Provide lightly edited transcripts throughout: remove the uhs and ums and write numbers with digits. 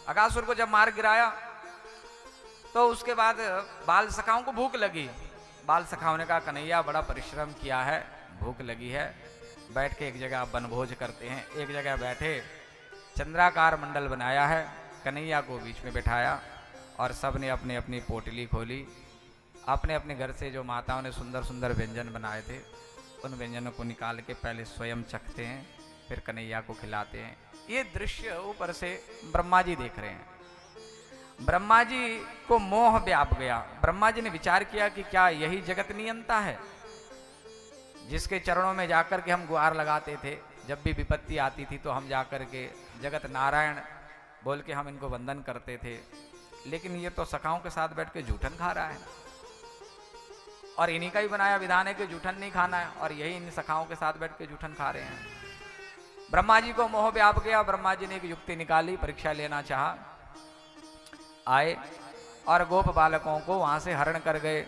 अगासुर को जब मार गिराया तो उसके बाद बाल सखाओं को भूख लगी। बाल सखाओं ने कहा कन्हैया बड़ा परिश्रम किया है, भूख लगी है, बैठ के एक जगह वनभोज करते हैं। एक जगह बैठे, चंद्राकार मंडल बनाया है, कन्हैया को बीच में बैठाया और सब ने अपनी अपनी पोटली खोली। अपने अपने घर से जो माताओं ने सुंदर सुंदर व्यंजन बनाए थे उन व्यंजनों को निकाल के पहले स्वयं चखते हैं, फिर कन्हैया को खिलाते हैं। ये दृश्य ऊपर से ब्रह्मा जी देख रहे हैं। ब्रह्मा जी को मोह व्याप गया। ब्रह्मा जी ने विचार किया कि क्या यही जगत नियंता है, जिसके चरणों में जाकर के हम गुहार लगाते थे, जब भी विपत्ति आती थी तो हम जाकर के जगत नारायण बोल के हम इनको वंदन करते थे। लेकिन ये तो सखाओं के साथ बैठ के जूठन खा रहा है और इन्हीं का ही बनाया विधान है कि जूठन नहीं खाना है, और यही इन सखाओं के साथ बैठ के जूठन खा रहे हैं। ब्रह्मा जी को मोह व्याप गया। ब्रह्मा जी ने एक युक्ति निकाली, परीक्षा लेना चाहा। आए और गोप बालकों को वहां से हरण कर गए,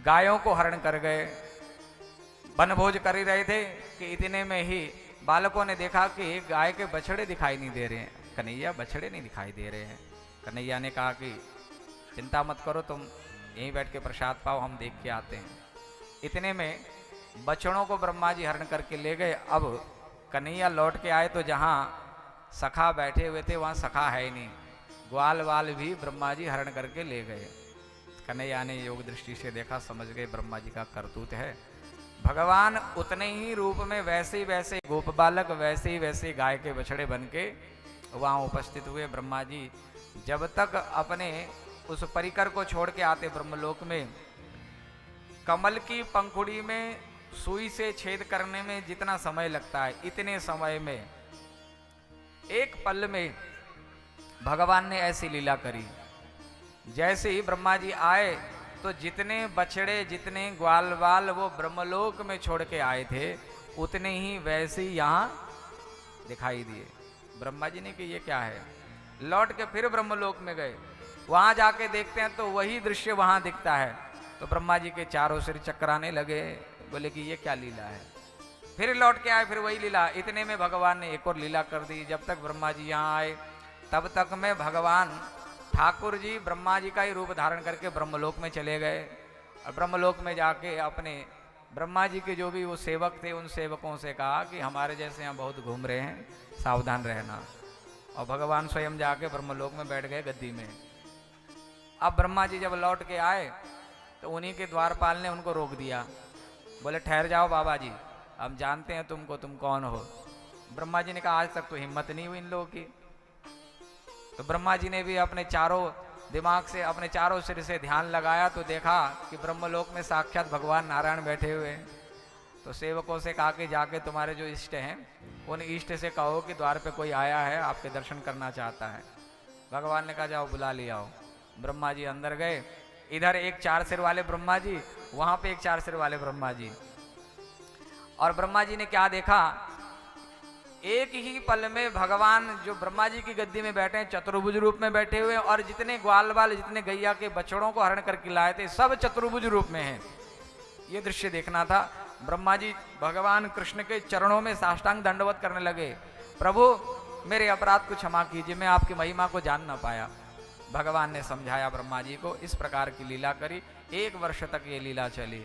गायों को हरण कर गए। वनभोज कर ही रहे थे कि इतने में ही बालकों ने देखा कि गाय के बछड़े दिखाई नहीं दे रहे हैं। कन्हैया बछड़े नहीं दिखाई दे रहे हैं। कन्हैया ने कहा कि चिंता मत करो, तुम यहीं बैठ के प्रसाद पाओ, हम देख के आते हैं। इतने में बछड़ों को ब्रह्मा जी हरण करके ले गए। अब कन्हैया लौट के आए तो जहाँ सखा बैठे हुए थे वहाँ सखा है ही नहीं। ग्वाल वाल भी ब्रह्मा जी हरण करके ले गए। कन्हैया ने योग दृष्टि से देखा, समझ गए ब्रह्मा जी का करतूत है। भगवान उतने ही रूप में वैसे ही वैसे गोप बालक, वैसे ही वैसे गाय के बछड़े बन के वहाँ उपस्थित हुए। ब्रह्मा जी जब तक अपने उस परिकर को छोड़ के आते ब्रह्मलोक में, कमल की पंखुड़ी में सुई से छेद करने में जितना समय लगता है, इतने समय में एक पल में भगवान ने ऐसी लीला करी। जैसे ही ब्रह्मा जी आए तो जितने बछड़े, जितने ग्वाल वाल वो ब्रह्मलोक में छोड़ के आए थे, उतने ही वैसे ही यहाँ दिखाई दिए। ब्रह्मा जी ने कि ये क्या है। लौट के फिर ब्रह्मलोक में गए, वहां जाके देखते हैं तो वही दृश्य वहां दिखता है। तो ब्रह्मा जी के चारों सिर चकराने लगे, बोले कि ये क्या लीला है। फिर लौट के आए, फिर वही लीला। इतने में भगवान ने एक और लीला कर दी। जब तक ब्रह्मा जी यहाँ आए तब तक में भगवान ठाकुर जी ब्रह्मा जी का ही रूप धारण करके ब्रह्मलोक में चले गए। और ब्रह्मलोक में जाके अपने ब्रह्मा जी के जो भी वो सेवक थे उन सेवकों से कहा कि हमारे जैसे यहाँ बहुत घूम रहे हैं, सावधान रहना। और भगवान स्वयं जाके ब्रह्मलोक में बैठ गए गद्दी में। अब ब्रह्मा जी जब लौट के आए तो उन्हीं के द्वारपाल ने उनको रोक दिया। बोले ठहर जाओ बाबा जी, हम जानते हैं तुमको, तुम कौन हो। ब्रह्मा जी ने कहा आज तक तो हिम्मत नहीं हुई इन लोगों की। तो ब्रह्मा जी ने भी अपने चारों दिमाग से, अपने चारों सिर से ध्यान लगाया तो देखा कि ब्रह्मलोक में साक्षात भगवान नारायण बैठे हुए हैं। तो सेवकों से कहा कि जाके तुम्हारे जो इष्ट हैं उन इष्ट से कहो कि द्वार पे कोई आया है, आपके दर्शन करना चाहता है। भगवान ने कहा जाओ बुला लिया आओ। ब्रह्मा जी अंदर गए। इधर एक 4 सिर वाले ब्रह्मा जी, वहां पे एक 4 सिर वाले ब्रह्मा जी। और ब्रह्मा जी ने क्या देखा, एक ही पल में भगवान जो ब्रह्मा जी की गद्दी में बैठे हैं चतुर्भुज रूप में बैठे हुए, और जितने ग्वाल वाल, जितने गैया के बछड़ों को हरण करके लाए थे सब चतुर्भुज रूप में हैं। ये दृश्य देखना था। ब्रह्मा जी भगवान कृष्ण के चरणों में साष्टांग दंडवत करने लगे। प्रभु मेरे अपराध को क्षमा कीजिए, मैं आपकी महिमा को जान ना पाया। भगवान ने समझाया ब्रह्मा जी को, इस प्रकार की लीला करी। 1 वर्ष तक ये लीला चली।